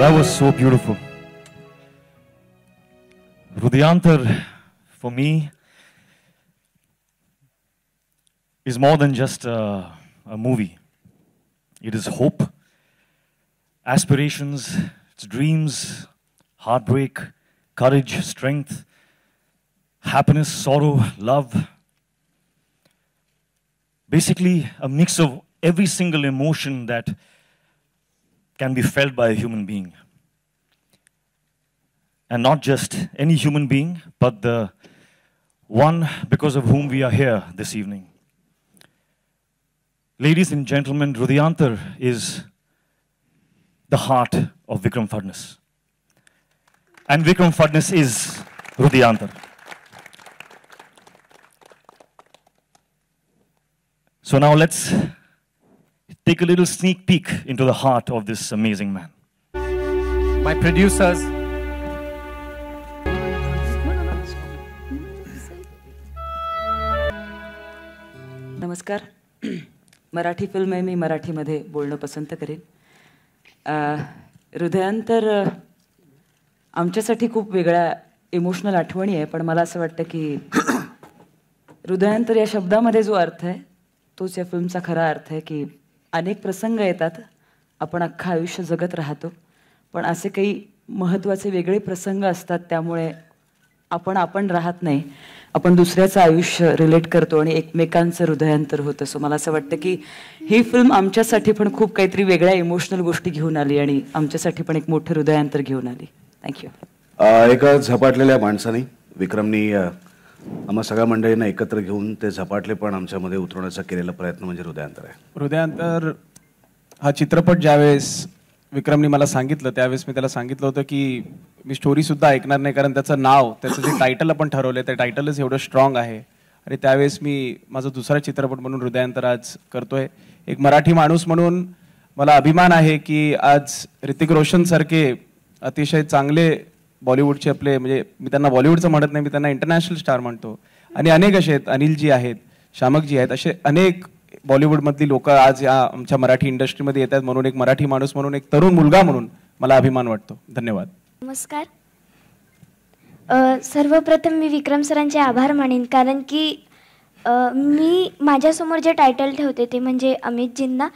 That was so beautiful. Hrudyantar, for me, is more than just a movie. It is hope, aspirations, it's dreams, heartbreak, courage, strength, happiness, sorrow, love. Basically, a mix of every single emotion that can be felt by a human being. And not just any human being, but the one because of whom we are here this evening. Ladies and gentlemen, Hrudyantar is the heart of Vikram Fadnis. And Vikram Fadnis is Hrudyantar. So now let's take a little sneak peek into the heart of this amazing man. My producers, नमस्कार. Marathi film आहे, मी मराठीमध्ये बोलणं पसंत करेन. हृदयांतर आमच्यासाठी खूप वेगळ्या emotional आठवणी आहे, पण मला असं वाटतं की हृदयांतर या शब्दामध्ये जो अर्थ आहे तोच या फिल्मचा खरा अर्थ आहे. की अनेक प्रसंग येतात, आपण अख्खं आयुष्य जगत राहतो, पण असे काही महत्त्वाचे वेगळे प्रसंग असतात, त्यामुळे आपण राहत नाही, आपण दुसऱ्याचं आयुष्य रिलेट करतो आणि एकमेकांचं हृदयांतर होतं. सो मला असं वाटतं की ही फिल्म आमच्यासाठी पण खूप काहीतरी वेगळ्या इमोशनल गोष्टी घेऊन आली आणि आमच्यासाठी पण एक मोठं हृदयांतर घेऊन आली. थँक्यू. एका झपाटलेल्या माणसाने विक्रमनी आम्हा सगळ्या मंडळींना एकत्र घेऊन ते झपाटले पण आमच्यामध्ये उतरवण्याचा केलेला प्रयत्न म्हणजे हृदयांतर आहे. हृदयांतर हा चित्रपट ज्यावेळेस विक्रमनी मला सांगितलं त्यावेळेस मी त्याला सांगितलं होतं की मी स्टोरीसुद्धा ऐकणार नाही, कारण त्याचं नाव, त्याचं जे टायटल आपण ठरवलं ते टायटलच एवढं स्ट्रॉंग आहे. आणि त्यावेळेस मी माझा दुसरा चित्रपट म्हणून हृदयांतर आज करतोय. एक मराठी माणूस म्हणून मला अभिमान आहे की आज ऋतिक रोशन सारखे अतिशय चांगले बॉलिवूडचे आपले, म्हणजे मी त्यांना बॉलिवूडचं म्हणत नाही, मी त्यांना इंटरनॅशनल स्टार म्हणतो, आणि अनेक असे आहेत, अनिलजी आहेत, शामकजी आहेत, असे अनेक बॉलिवूडमधली लोक आज या आमच्या मराठी इंडस्ट्रीमध्ये येतात. म्हणून एक मराठी माणूस म्हणून, एक तरुण मुलगा म्हणून मला अभिमान वाटतो. धन्यवाद. नमस्कार. सर्वप्रथम मी विक्रम सरांचे आभार मानेन, कारण की मी माझ्यासमोर जे टायटल ठेवते ते म्हणजे अमितजींना,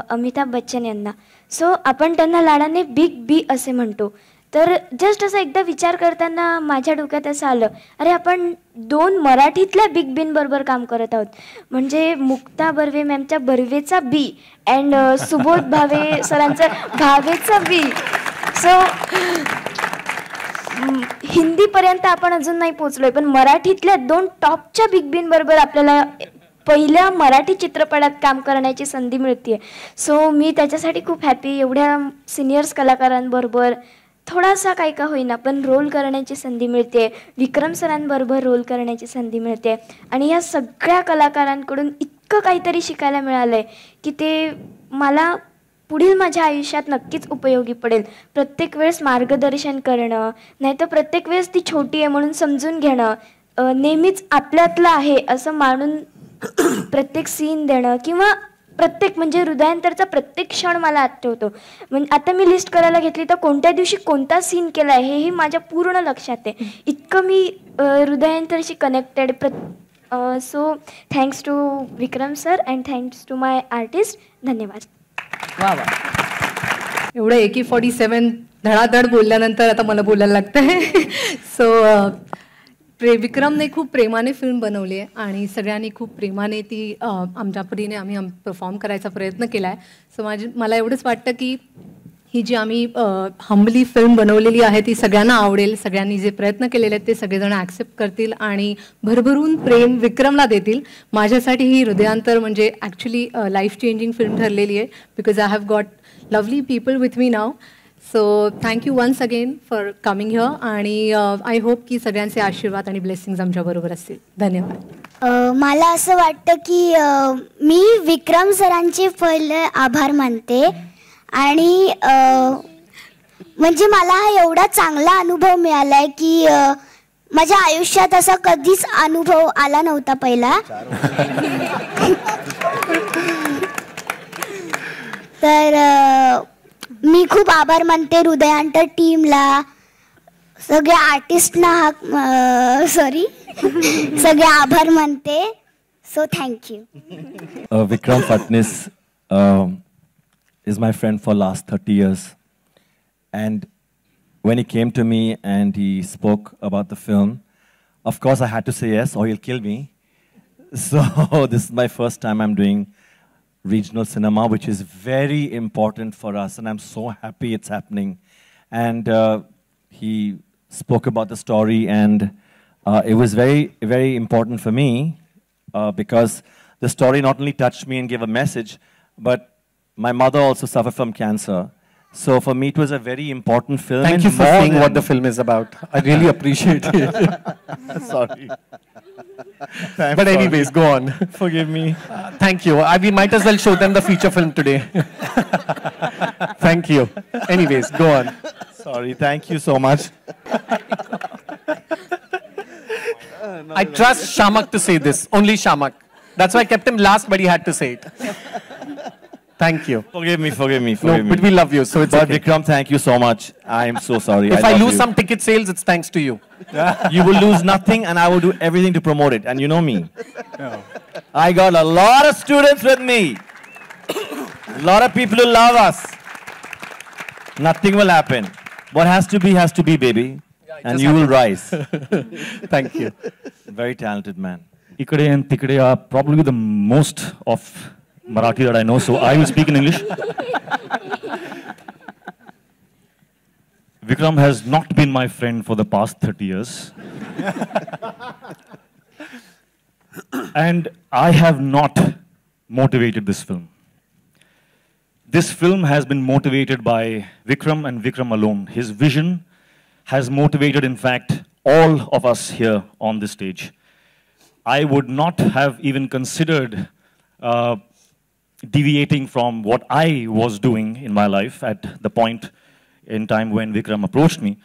अमिताभ बच्चन यांना. सो आपण त्यांना लाडाने बिग बी असे म्हणतो. तर जस्ट असं एकदा विचार करताना माझ्या डोक्यात असं आलं, अरे आपण दोन मराठीतल्या बिग बींबरोबर काम करत आहोत. म्हणजे मुक्ता बर्वे मॅमच्या बर्वेचा बी अँड सुबोध भावे सरांचं भावेचा बी. सो हिंदीपर्यंत आपण अजून नाही पोचलोय, पण मराठीतल्या दोन टॉपच्या बिग बींबरोबर आपल्याला पहिल्या मराठी चित्रपटात काम करण्याची संधी मिळते. सो मी त्याच्यासाठी खूप हॅपी. एवढ्या सिनियर्स कलाकारांबरोबर थोडासा काही का होईना पण रोल करण्याची संधी मिळते, विक्रम सरांबरोबर रोल करण्याची संधी मिळते, आणि या सगळ्या कलाकारांकडून इतकं काहीतरी शिकायला मिळालं आहे की ते मला पुढील माझ्या आयुष्यात नक्कीच उपयोगी पडेल. प्रत्येक वेळेस मार्गदर्शन करणं, नाहीतर प्रत्येक वेळेस ती छोटी आहे म्हणून समजून घेणं, नेहमीच आपल्यातलं आहे असं मानून प्रत्येक सीन देणं, किंवा प्रत्येक म्हणजे हृदयांतरचा प्रत्येक क्षण मला आठवतो. म्हणजे आता मी लिस्ट करायला घेतली तर कोणत्या दिवशी कोणता सीन केला आहे हेही माझ्या पूर्ण लक्षात आहे. इतकं मी हृदयांतरशी connected. So thanks to Vikram sir and thanks to my artist. धन्यवाद. वा वा, एवढं AK-47 धडाधड बोलल्यानंतर आता मला बोलायला लागतं आहे. सो विक्रमने खूप प्रेमाने फिल्म बनवली आहे आणि सगळ्यांनी खूप प्रेमाने ती आमच्या परीने आम्ही परफॉर्म करायचा प्रयत्न केला आहे. सो मला एवढंच वाटतं की ही जी आम्ही हंबली फिल्म बनवलेली आहे ती सगळ्यांना आवडेल. सगळ्यांनी जे प्रयत्न केलेले आहेत ते सगळेजण ॲक्सेप्ट करतील आणि भरभरून प्रेम विक्रमला देतील. माझ्यासाठी ही हृदयांतर म्हणजे ॲक्च्युली लाईफ चेंजिंग फिल्म ठरलेली आहे, because I have got lovely people with me now. So thank you once again for coming here, आणि आय होप की सगळ्यांचे आशीर्वाद आणि ब्लेसिंग्स आमच्याबरोबर असतील. धन्यवाद. मला असं वाटतं की मी विक्रम सरांचे पहिले आभार मानते, आणि म्हणजे मला हा एवढा चांगला अनुभव मिळाला आहे की माझ्या आयुष्यात असा कधीच अनुभव आला नव्हता पहिला. तर मी खूप आभार मानते हृदयांतर टीमला, सगळ्या आर्टिस्टना सॉरी सगळे आभार मानते. So thank you. Vikram Fatnis is my friend for last 30 years. And when he came to me and he spoke about the film, of course I had to say yes or he'll kill me. So this is my first time I'm doing regional cinema, which is very important for us, and I'm so happy it's happening. And he spoke about the story, and it was very, very important for me because the story not only touched me and gave a message, but my mother also suffered from cancer. So for me, it was a very important film. Thank you for saying what the film is about. I really appreciate it. Sorry. But anyways, go on. Forgive me. Thank you. We might as well show them the feature film today. Thank you. Anyways, go on. Sorry. Thank you so much. I trust Shamak to say this. Only Shamak. That's why I kept him last, but he had to say it. Thank you. Forgive me. Forgive me. No, Forgive me. but we love you, so it's But okay. Vikram, thank you so much. I am so sorry. If I love lose you. some ticket sales, it's thanks to you. You will lose nothing, and I will do everything to promote it. And you know me. I got a lot of students with me. A lot of people who love us. Nothing will happen. What has to be, baby. And you will rise. Thank you. Very talented man. Ikade and Tikade are probably the most of Marathi that I know, so I will speak in English. Vikram has not been my friend for the past 30 years. And I have not motivated this film. This film has been motivated by Vikram and Vikram alone. His vision has motivated, in fact, all of us here on this stage. I would not have even considered deviating from what I was doing in my life at the point in time when Vikram approached me,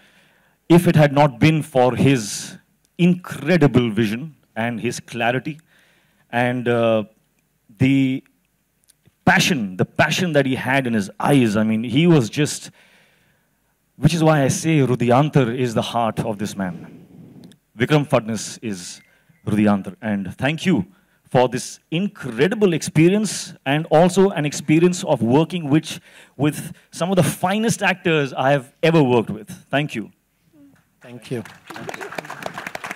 if it had not been for his incredible vision and his clarity and the passion that he had in his eyes. I mean, he was just, which is why I say Rudyantar is the heart of this man. Vikram Fadnis is Rudyantar, and thank you for this incredible experience and also an experience of working with some of the finest actors I have ever worked with. Thank you. Thank you.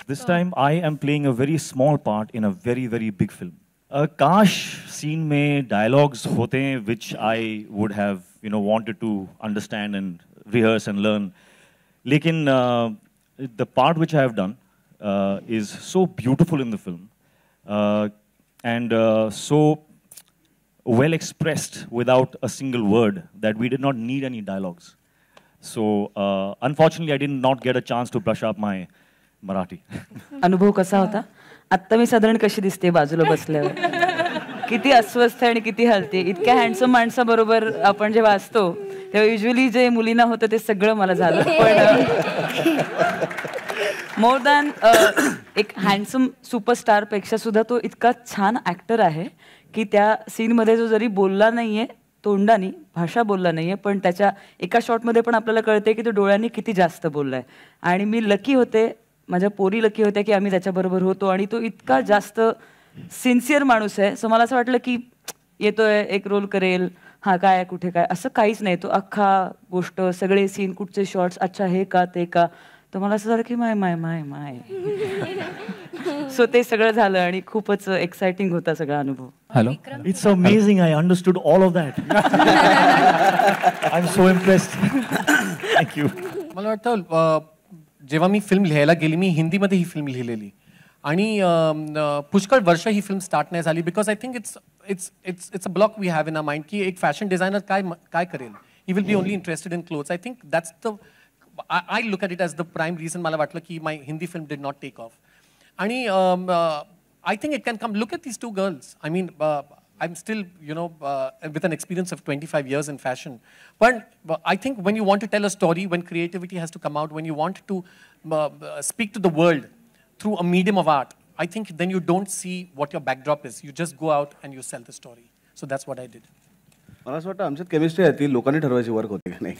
This time I am playing a very small part in a very, very big film. Kash scene mein dialogues hote hain which I would have, wanted to understand and rehearse and learn. Lekin the part which I have done is so beautiful in the film. And so well expressed without a single word that we did not need any dialogues. So unfortunately, I did not get a chance to brush up my Marathi. अनुभव कसा होता? आत्ता मी साधारण कशी दिसते बाजूला बसल्यावर? किती अस्वस्थ आणि किती हलते. इतक्या हँडसम माणसाबरोबर आपण जेव्हा असतो तेव्हा युजली जे मुलींना होतं ते सगळं मला झालं. पण मोर दॅन एक हँडसम सुपरस्टार पेक्षा सुद्धा तो इतका छान ऍक्टर आहे की त्या सीनमध्ये जो जरी बोलला नाहीये तोंडानी, भाषा बोलला नाहीये, पण त्याच्या एका शॉटमध्ये पण आपल्याला कळते की तो डोळ्यांनी किती जास्त बोललाय. आणि मी लकी होते, माझ्या पोरी लकी होत्या की आम्ही त्याच्याबरोबर होतो. आणि तो इतका जास्त सिन्सिअर माणूस आहे. सो मला असं वाटलं की येतोय, एक रोल करेल, हा काय कुठे काय, असं काहीच नाही. तो अख्खा गोष्ट, सगळे सीन, कुठचे शॉट्स, अच्छा हे का ते का, तर मला असं झालं की माय माय माय माय. सो ते सगळं झालं आणि खूपच एक्साइटिंग होता सगळा अनुभव. Hello. It's amazing. I understood all of that. I'm so impressed. Thank you. मला वाटतं जेव्हा मी फिल्म लिहायला गेली, मी हिंदीमध्ये ही फिल्म लिहिलेली आणि पुष्कळ वर्ष ही फिल्म स्टार्ट नाही झाली because I think it's a block we have in a mind की एक फॅशन डिझायनर काय करेल. He will be only interested in clothes. I think that's the I look at it as the prime reason. मला वाटलं की my Hindi film did not take off. आणि I think it can come. Look at these two girls. I mean, I'm still, with an experience of 25 years in fashion. But I think when you want to tell a story, when creativity has to come out, when you want to speak to the world through a medium of art, I think then you don't see what your backdrop is. You just go out and you sell the story. So that's what I did. मला असं वाटतं आमच्यात chemistry आहे ती लोकांनी ठरवायची work होती का नाही.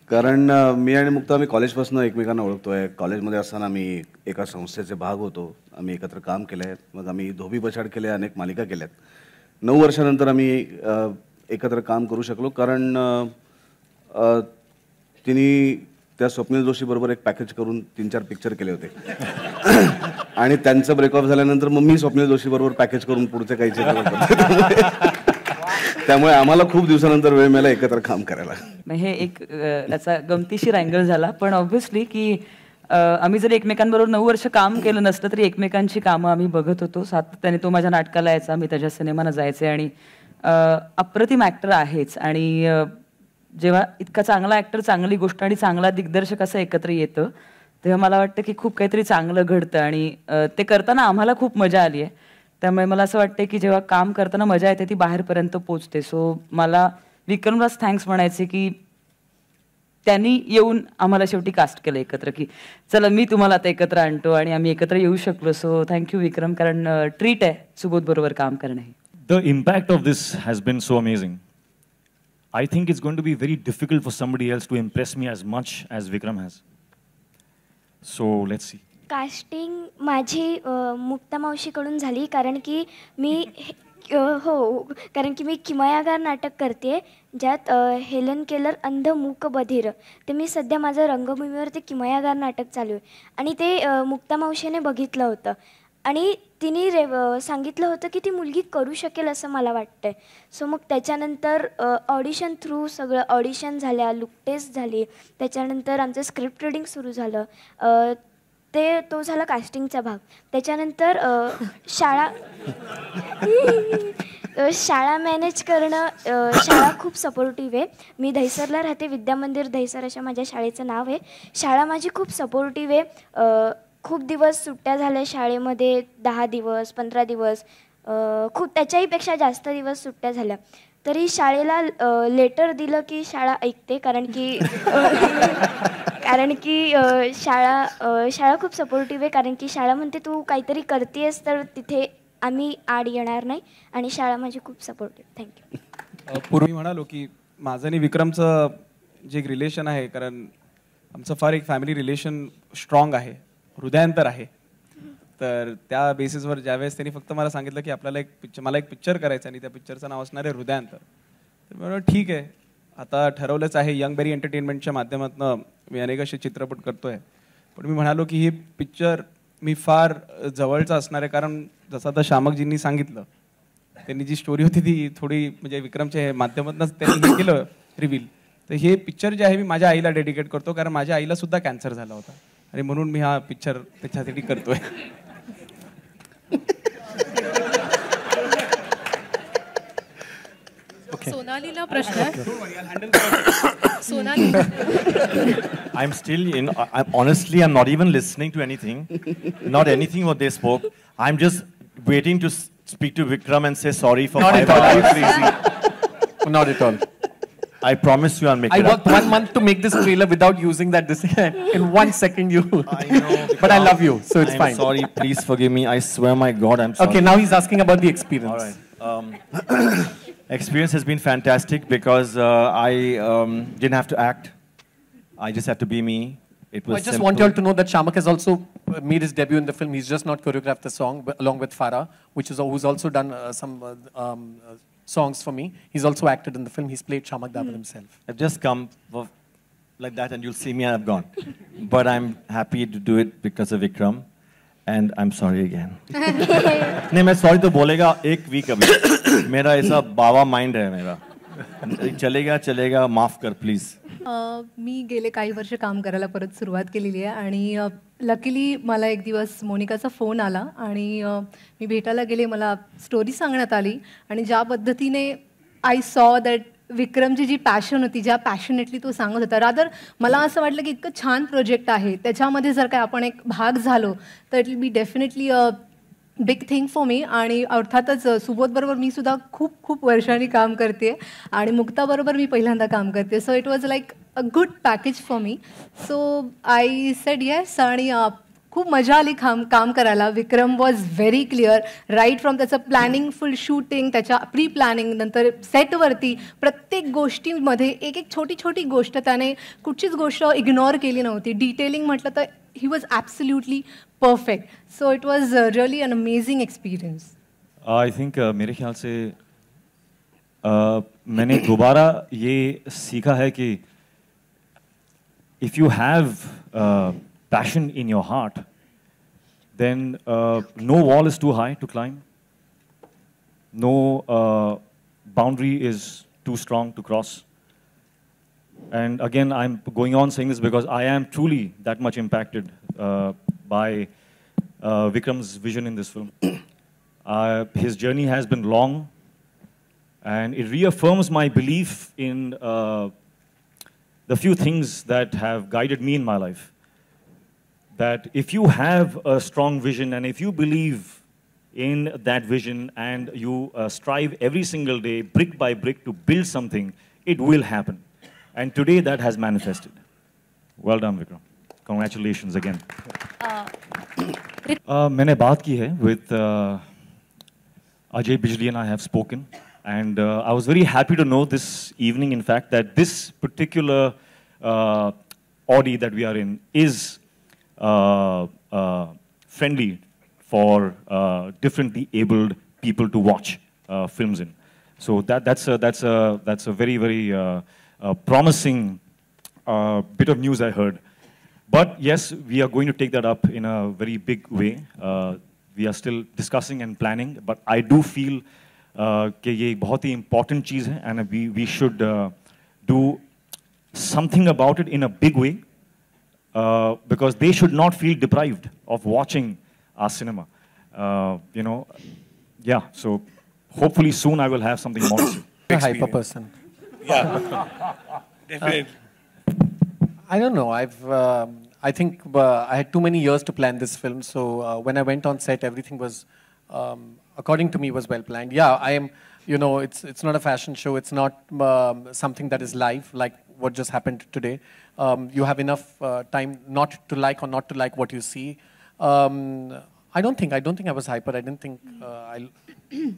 कारण मी आणि मुक्ता आम्ही कॉलेजपासून एकमेकांना ओळखतोय. कॉलेजमध्ये असताना आम्ही एका संस्थेचे भाग होतो. आम्ही एकत्र काम केलं आहे. मग आम्ही धोबी पछाड केले, अनेक मालिका केल्यात. 9 वर्षानंतर आम्ही एकत्र काम करू शकलो कारण तिने त्या स्वप्नील जोशीबरोबर एक पॅकेज करून 3-4 पिक्चर केले होते. आणि त्यांचं ब्रेकअप झाल्यानंतर मग मी स्वप्नील जोशीबरोबर पॅकेज करून पुढचे काही चित्रपट. त्यामुळे आम्हाला खूप दिवसानंतर वेळ मिळाला एकत्र काम करायला. हे एक त्याचा गमतीशीर अँगल झाला. पण ऑब्व्हियसली की आम्ही जर एकमेकांबरोबर 9 वर्ष काम केलं नसतं तरी एकमेकांची कामं आम्ही बघत होतो. सातत्याने तो माझ्या नाटकाला यायचा, मी त्याच्या सिनेमाला जायचे. आणि अप्रतिम ॲक्टर आहेच. आणि जेव्हा इतका चांगला ॲक्टर, चांगली गोष्ट आणि चांगला दिग्दर्शक असं एकत्र येतं तेव्हा मला वाटतं की खूप काहीतरी चांगलं घडतं. आणि ते करताना आम्हाला खूप मजा आली आहे. त्यामुळे मला असं वाटतं की जेव्हा काम करताना मजा येते ती बाहेरपर्यंत पोचते. सो मला विक्रमलाच थँक्स म्हणायचे की त्यांनी येऊन आम्हाला शेवटी कास्ट केलं एकत्र, की चला मी तुम्हाला आता एकत्र आणतो आणि आम्ही एकत्र येऊ शकलो. सो थँक्यू विक्रम, कारण ट्रीट आहे सुबोध बरोबर काम करणं हे. The impact of this has been so amazing. I think it's going to be very difficult for somebody else to impress me as much as Vikram has. So let's see. Casting माझी मुक्ता मावशीकडून झाली कारण की मी कारण की मी किमयागार नाटक करते ज्यात Helen Keller अंध मूक बधिर ते मी सध्या माझं रंगभूमीवर ते किमयागार नाटक चालू आहे आणि ते मुक्ता मावशीने बघितलं होतं आणि तिने सांगितलं होतं की ती मुलगी करू शकेल असं मला वाटतं आहे. सो मग त्याच्यानंतर ऑडिशन थ्रू सगळं ऑडिशन झाल्या, लुक टेस्ट झाली, त्याच्यानंतर आमचं स्क्रिप्ट रिडिंग सुरू झालं. तो झाला कास्टिंगचा भाग. त्याच्यानंतर शाळा मॅनेज करणं, शाळा खूप सपोर्टिव्ह आहे. मी दहिसरला राहते, विद्यामंदिर दहिसर अशा माझ्या शाळेचं नाव आहे. शाळा माझी खूप सपोर्टिव्ह आहे. खूप दिवस सुट्ट्या झाल्या शाळेमध्ये, 10 दिवस 15 दिवस, खूप त्याच्याही पेक्षा जास्त दिवस सुट्ट्या झाल्या. तरी शाळेला लेटर दिलं की शाळा ऐकते कारण की शाळा खूप सपोर्टिव्ह आहे. कारण की शाळा म्हणते तू काहीतरी करतेस तर तिथे आम्ही आड येणार नाही आणि शाळा माझी खूप सपोर्टिव्ह. थँक्यू. पूर्वी म्हणालो की माझं आणि विक्रमचं जे एक रिलेशन आहे, कारण आमचं फार एक फॅमिली रिलेशन स्ट्रॉंग आहे, हृदयांतर आहे. तर त्या बेसिसवर ज्यावेळेस त्यांनी फक्त मला सांगितलं की मला एक पिक्चर करायचं आणि त्या पिक्चरचं नाव असणार आहे हृदयांतर, तर मी म्हटलं ठीक आहे, आता ठरवलंच आहे. यंग बेरी एंटरटेनमेंटच्या माध्यमातून मी अनेक असे चित्रपट करतोय. पण मी म्हणालो की हे पिक्चर मी फार जवळचं असणार आहे, कारण जसं आता शामकजींनी सांगितलं, त्यांनी जी स्टोरी होती ती थोडी म्हणजे विक्रमच्या माध्यमातूनच त्यांनी हे केलं रिव्हील. तर हे पिक्चर जे आहे मी माझ्या आईला डेडिकेट करतो, कारण माझ्या आईला सुद्धा कॅन्सर झाला होता आणि म्हणून मी हा पिक्चर त्याच्यासाठी करतोय. सोनालीला प्रश्न आहे. I'm still honestly, I'm not even listening to anything. Not anything what they spoke. I'm just waiting to speak to Vikram and say sorry for Not 5 at all. Are you hours. crazy? Not at all. I promise you I'll make I it up. worked 1 month to make this trailer without using that. In 1 second, you. I know. But I love you, so it's I'm fine. sorry. Please forgive me. I swear, my God, I'm sorry. Okay, now he's asking about the experience. All right. Experience has been fantastic because I didn't have to act. I just had to be me. It was I just simple. want you all to know that Shamak has also made his debut in the film. He's just not choreographed the song, but along with Farah, who's also done some songs for me. He's also acted in the film. He's played Shamak Dabar himself. I've just come like that and you'll see me and I've gone. But I'm happy to do it because of Vikram. And I'm sorry again. नहीं मैं sorry तो बोलेगा एक week अभी. मेरा ऐसा बावा mind है मेरा. चलेगा माफ कर प्लीज. मी गेले काही वर्ष काम करायला परत सुरुवात केलेली आहे आणि लकीली मला एक दिवस मोनिकाचा फोन आला आणि मी भेटायला गेले. मला स्टोरी सांगण्यात आली आणि ज्या पद्धतीने आय सॉ दॅट विक्रमची जी पॅशन होती, ज्या पॅशनेटली तो सांगत होता, रादर मला असं वाटलं की इतकं छान प्रोजेक्ट आहे, त्याच्यामध्ये जर काय आपण एक भाग झालो तर it will be definitely a big thing for me. आणि अर्थातच सुबोधबरोबर मी सुद्धा खूप खूप वर्षांनी काम करते आणि मुक्ताबरोबर मी पहिल्यांदा काम करते. So it was like a good package for me. So I said yes आणि खूप मजा आली काम करायला. Vikram was very clear right from त्याचं प्लॅनिंग, फुल शूटिंग, त्याच्या प्री प्लॅनिंग, नंतर सेटवरती प्रत्येक गोष्टीमध्ये एक एक छोटी छोटी गोष्ट त्याने कुठचीच गोष्ट इग्नोर केली नव्हती. डिटेलिंग म्हटलं तर he was absolutely perfect. So it was really an amazing experience. I think मेरे ख्याल से मैंने दोबारा ये सीखा है कि if you have passion in your heart, then no wall is too high to climb. No boundary is too strong to cross. And again, I'm going on saying this because I am truly that much impacted by Vikram's vision in this film. His journey has been long, and it reaffirms my belief in the few things that have guided me in my life. That if you have a strong vision and if you believe in that vision and you strive every single day, brick by brick, to build something, it will happen. And today that has manifested. Well done, Vikram. Congratulations again. मैंने बात की है with Ajay Bijli and I have spoken. And I was very happy to know this evening, in fact, that this particular Audi that we are in is friendly for differently abled people to watch films in. So that's a very, very promising bit of news I heard. But yes, we are going to take that up in a very big way. We are still discussing and planning, but I do feel कि ये एक बहुत ही important चीज़ है, and we should do something about it in a big way, because they should not feel deprived of watching our cinema. You know, yeah. So hopefully soon I will have something more to say. A hyper person. Yeah, definitely. I don't know. I think I had too many years to plan this film. So when I went on set, everything was, according to me, was well planned. Yeah, I am. You know, it's not a fashion show. It's not something that is live, like what just happened today. You have enough time not to like or not to like what you see. I don't think I was hyper. I didn't think I'll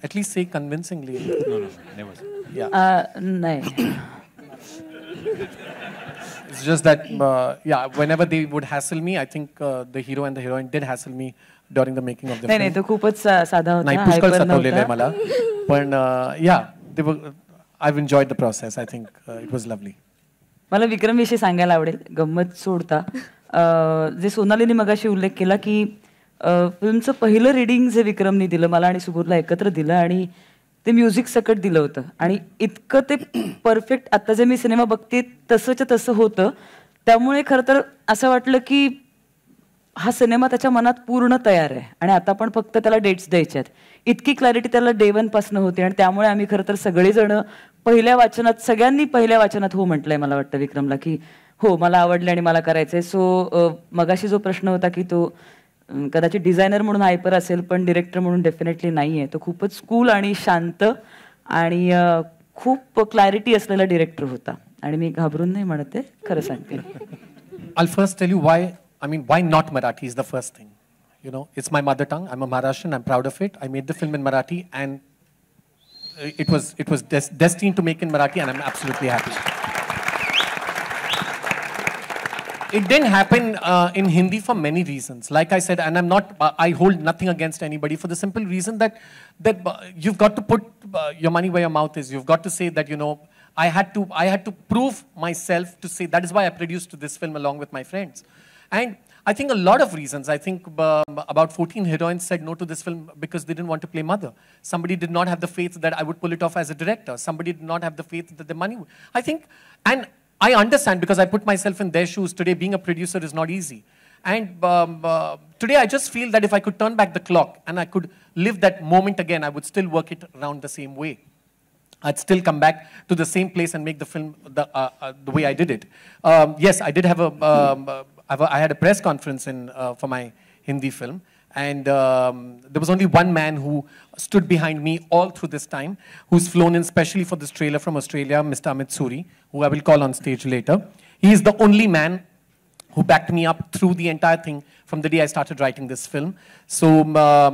at least say convincingly. No, never. Yeah. No. It's just that, yeah, whenever they would hassle me, I think the hero and the heroine did hassle me during the making of the film. नाही तो खूपच साधा होता. नाही पुष्कळ सतावलेलं मला. पण yeah, I've enjoyed the process. I think it was lovely. मला विक्रम विषयी सांगायला आवडेल. गंमत सोडता जे सोनालीने मगाशी उल्लेख केला की फिल्मचं पहिलं रीडिंग जे विक्रमने दिलं मला आणि सुबोधला एकत्र दिलं आणि ते म्युझिक सकट दिलं होतं आणि इतकं ते परफेक्ट आता जे मी सिनेमा बघते तसंच्या तसं होतं. त्यामुळे खरं तर असं वाटलं की हा सिनेमा त्याच्या मनात पूर्ण तयार आहे आणि आता पण फक्त त्याला डेट्स द्यायचे आहेत. इतकी क्लॅरिटी त्याला डे वन पासून होते आणि त्यामुळे आम्ही खरं तर सगळेजण पहिल्या वाचनात सगळ्यांनी पहिल्या वाचनात हो म्हटलंय मला वाटतं विक्रमला की हो मला आवडले आणि मला करायचंय. सो मगाशी जो प्रश्न होता की तो कदाचित डिझायनर म्हणून हायपर असेल पण डिरेक्टर म्हणून डेफिनेटली नाही आहे. तो खूपच कूल आणि शांत आणि खूप क्लॅरिटी असलेला डिरेक्टर होता आणि मी घाबरून नाही म्हणते, खरं सांगते. I'll first tell you why not Marathi is the first thing. You know, it's my mother tongue. I'm a Maharashtrian. I'm proud of it. I made the film in Marathi and it was destined to make in Marathi and I'm absolutely happy. It didn't happen in Hindi for many reasons. Like I said, and I'm not, I hold nothing against anybody for the simple reason that you've got to put your money where your mouth is. You've got to say that, you know, I had to prove myself to say that is why I produced this film along with my friends. And I think a lot of reasons. I think about 14 heroines said no to this film because they didn't want to play mother. Somebody did not have the faith that I would pull it off as a director. Somebody did not have the faith that the money would. I think, and I understand because I put myself in their shoes. Today, being a producer is not easy. And today, I just feel that if I could turn back the clock and I could live that moment again, I would still work it around the same way. I'd still come back to the same place and make the film the way I did it. Yes, I did have I had a press conference for my Hindi film. And there was only one man who stood behind me all through this time, who's flown in specially for this trailer from Australia, Mr. Amit Suri, who I will call on stage later. He is the only man who backed me up through the entire thing from the day I started writing this film. So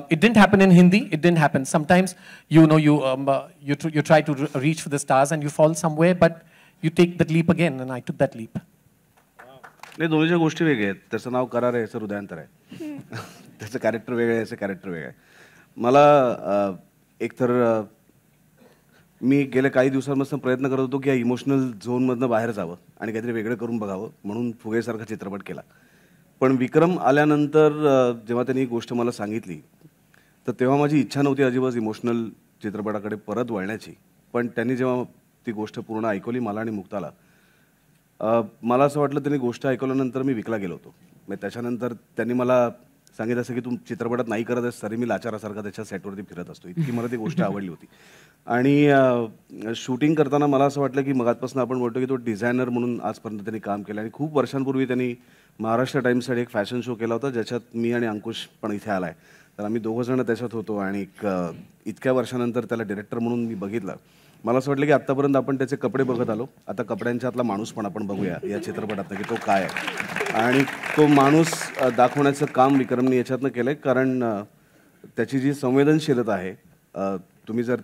it didn't happen in Hindi. It didn't happen. Sometimes, you know, you try to reach for the stars and you fall somewhere, but you take that leap again, and I took that leap. नाही, दोन्हीच्या गोष्टी वेगळ्या आहेत. त्याचं नाव करार आहे, याचं हृदयांतर आहे. त्याचं कॅरेक्टर वेगळं आहे, याचं कॅरेक्टर वेगळं आहे. मला एकतर मी गेल्या काही दिवसांपासून प्रयत्न करत होतो की या इमोशनल झोनमधनं बाहेर जावं आणि काहीतरी वेगळं करून बघावं, म्हणून फुगेसारखा चित्रपट केला. पण विक्रम आल्यानंतर जेव्हा त्यांनी ही गोष्ट मला सांगितली तर तेव्हा माझी इच्छा नव्हती अजिबात इमोशनल चित्रपटाकडे परत वळण्याची. पण त्यांनी जेव्हा ती गोष्ट पूर्ण ऐकवली मला आणि मुक्ताला, मला असं वाटलं त्यांनी गोष्ट ऐकवल्यानंतर मी विकला गेलो होतो. म्हणजे त्याच्यानंतर त्यांनी मला सांगितलं असं की तू चित्रपटात नाही करत आहेस तरी मी लाचारासारखा त्याच्या सेटवरती फिरत असतो. इतकी मला ती गोष्ट आवडली होती. आणि शूटिंग करताना मला असं वाटलं की मगाचपासून आपण बोलतो की तो डिझायनर म्हणून आजपर्यंत त्यांनी काम केलं. आणि खूप वर्षांपूर्वी त्यांनी महाराष्ट्र टाइम्ससाठी एक फॅशन शो केला होता ज्याच्यात मी आणि अंकुश पण इथे आला आहे. तर आम्ही दोघंजणं त्याच्यात होतो आणि इतक्या वर्षानंतर त्याला डिरेक्टर म्हणून मी बघितलं. मला असं वाटलं की आत्तापर्यंत आपण त्याचे कपडे बघत आलो, आता कपड्यांच्यातला माणूस पण आपण बघूया या चित्रपटातनं की तो काय आहे. आणि तो माणूस दाखवण्याचं काम विक्रमने याच्यातनं केलं आहे. कारण त्याची जी संवेदनशीलता आहे, तुम्ही जर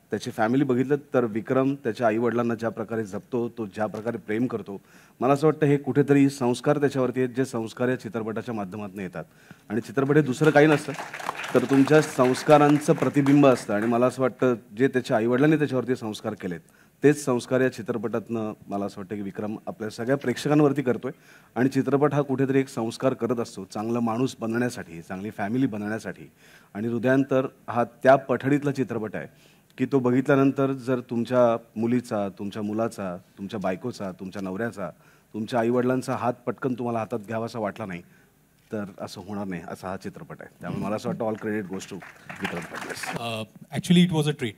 त्याची फॅमिली बघितलं तर विक्रम त्याच्या आईवडिलांना ज्या प्रकारे जपतो, तो ज्या प्रकारे प्रेम करतो, मला असं वाटतं हे कुठेतरी संस्कार त्याच्यावरती आहेत जे संस्कार या चित्रपटाच्या माध्यमातून येतात. आणि चित्रपट हे दुसरं काही नसतं तर तुमच्या संस्कारांचं प्रतिबिंब असतं. आणि मला असं वाटतं जे त्याच्या आईवडिलांनी त्याच्यावरती संस्कार केलेत तेच संस्कार या चित्रपटातनं मला असं वाटतं की विक्रम आपल्या सगळ्या प्रेक्षकांवरती करतोय. आणि चित्रपट हा कुठेतरी एक संस्कार करत असतो चांगला माणूस बनण्यासाठी, चांगली फॅमिली बनण्यासाठी. आणि हृदयांतर हा त्या पठडीतला चित्रपट आहे की तो बघितल्यानंतर जर तुमच्या मुलीचा, तुमच्या मुलाचा, तुमच्या बायकोचा, तुमच्या नवऱ्याचा, तुमच्या आईवडिलांचा हात पटकन तुम्हाला हातात घ्यावासा वाटला नाही तर असं होणार नाही, असा हा चित्रपट आहे. त्यामुळे मला असं वाटतं all credit goes to Vikram Fadnavis. Actually it was a treat.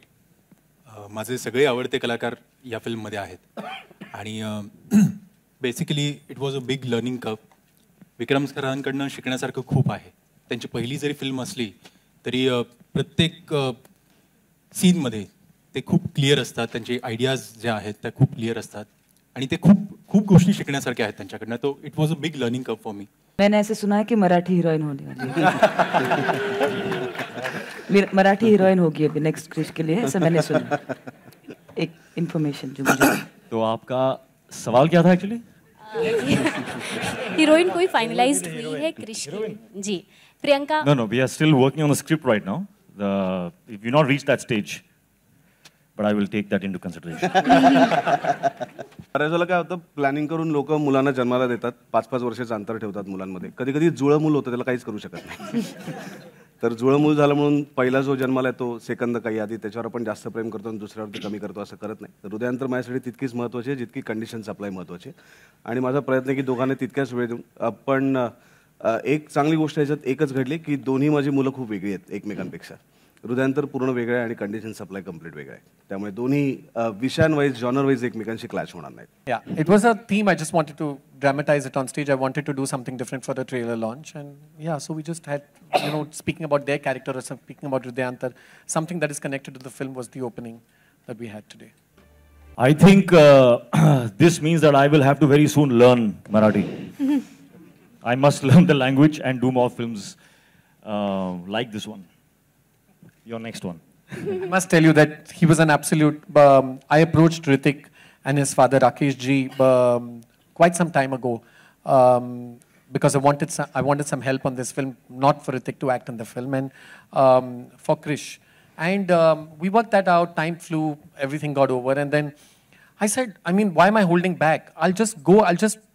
माझे सगळे आवडते कलाकार या फिल्ममध्ये आहेत आणि basically it was a big learning curve. Vikram सरांकडनं शिकण्यासारखं खूप आहे. त्यांची पहिली जरी फिल्म असली तरी प्रत्येक सीनमध्ये ते खूप क्लिअर असतात. त्यांचे आयडियाज ज्या आहेत त्या खूप क्लिअर असतात आणि ते खूप खूप गोष्टी शिकण्यासारख्या आहेत त्यांच्याकडनं. तो it was a big learning curve for me. मैंने ऐसे सुना है कि मराठी हीरोइन होने वाली है. मराठी हीरोइन होगी अभी नेक्स्ट क्रिश के लिए, ऐसा मैंने सुना. एक इन्फॉर्मेशन जो मुझे. तो आपका सवाल क्या था एक्चुअली? हीरोइन कोई फाइनलाइज्ड हुई है क्रिश की? जी Priyanka. No, we are still working on the script right now. We've not reached that stage, but I will take that into consideration. बऱ्याच वेळेला काय होतं, प्लॅनिंग करून लोक मुलांना जन्माला देतात, 5-5 वर्षाचं अंतर ठेवतात मुलांमध्ये. कधी कधी जुळं मूल होतं, त्याला काहीच करू शकत नाही. तर जुळं मूल झालं म्हणून पहिला जो जन्माला येतो सेकंद काही आधी त्याच्यावर आपण जास्त प्रेम करतो आणि दुसऱ्यावरती कमी करतो असं करत नाही. तर हृदयांतर माझ्यासाठी तितकीच महत्त्वाची आहे जितकी कंडिशन सप्लाय महत्त्वाची आहे. आणि माझा प्रयत्न आहे की दोघांना तितक्याच वेळ देऊन. पण एक चांगली गोष्ट याच्यात एकच घडली की दोन्ही माझी मुलं खूप वेगळी आहेत एकमेकांपेक्षा. हृदयांतर पूर्ण वेगळं आहे आणि कंडिशन सप्लाय कम्प्लीट वेगळं आहे. त्यामुळे दोन्ही विषयांवाईज, जॉनर वाईज एकमेकांशी क्लॅश होणार नाहीत. Yeah, it was a theme. I just wanted to dramatize it on stage. I wanted to do something different for the trailer launch, and yeah, so we just had, you know, speaking about their character or speaking about Hrudayantar, something that is connected to the film was the opening that we had today. I think this means that I will have to very soon learn Marathi. I must learn the language and do more films like this one. Your next one. I must tell you that he was an absolute. I approached Hrithik and his father Rakesh ji quite some time ago because I wanted some help on this film, not for Hrithik to act in the film, and for Krish. And we worked that out. Time flew, everything got over, and then I said, I mean, why am I holding back? I'll just go.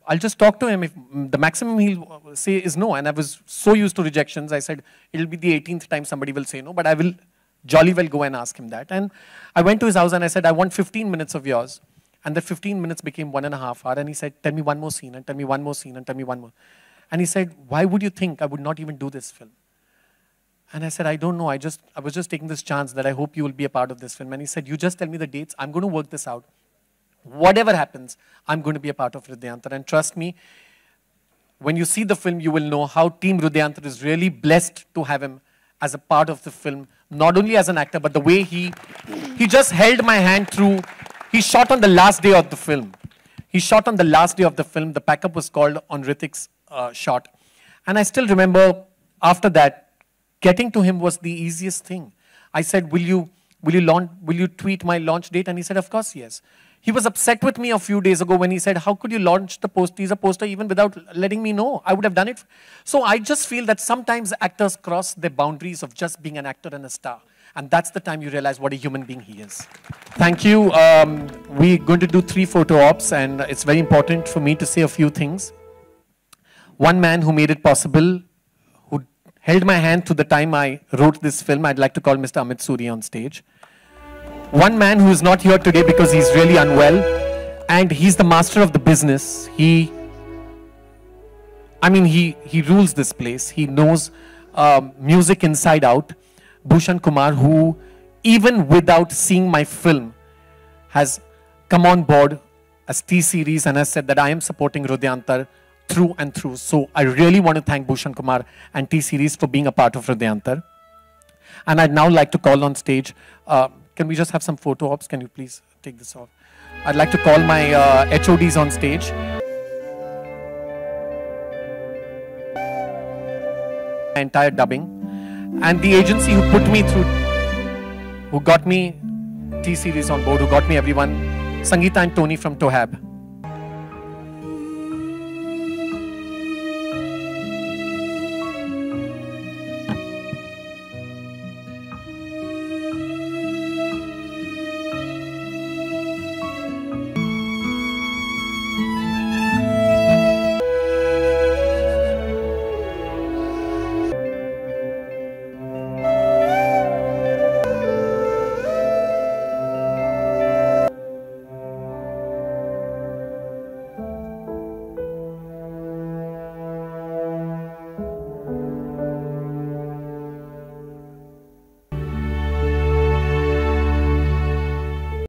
I'll just talk to him. If the maximum he'll say is no, and I was so used to rejections, I said it'll be the 18th time somebody will say no, but I will jolly well go and ask him that. And I went to his house and I said, I want 15 minutes of yours. And the 15 minutes became 1.5 hours. And he said, tell me one more scene, and tell me one more scene, and tell me one more. And he said, why would you think I would not even do this film? And I said, I don't know. I was just taking this chance that I hope you will be a part of this film. And he said, you just tell me the dates. I'm going to work this out. Whatever happens, I'm going to be a part of Hrudayantar. And trust me, when you see the film, you will know how Team Hrudayantar is really blessed to have him as a part of the film. Not only as an actor, but the way he just held my hand through. He shot on the last day of the film. He shot on the last day of the film. The packup was called on Ritik's shot. And I still remember after that, getting to him was the easiest thing. I said, will you tweet my launch date? And he said, of course, yes. He was upset with me a few days ago when he said, how could you launch the teaser poster even without letting me know? I would have done it. So I just feel that sometimes actors cross the boundaries of just being an actor and a star. And that's the time you realize what a human being he is. Thank you. We're going to do 3 photo ops, and it's very important for me to say a few things. One man who made it possible, who held my hand through the time I wrote this film, I'd like to call Mr. Amit Suri on stage. One man who is not here today because he's really unwell, and he's the master of the business. He rules this place. He knows music inside out. Bhushan Kumar, who even without seeing my film has come on board as T-Series and has said that I am supporting Hrudyantar through and through. So I really want to thank Bhushan Kumar and T-Series for being a part of Hrudyantar. And I'd now like to call on stage, can we just have some photo ops? Can you please take this off? I'd like to call my HODs on stage. Entire dubbing. And the agency who put me through, who got me T-Series on board, who got me everyone, Sangeeta and Tony from Tohab.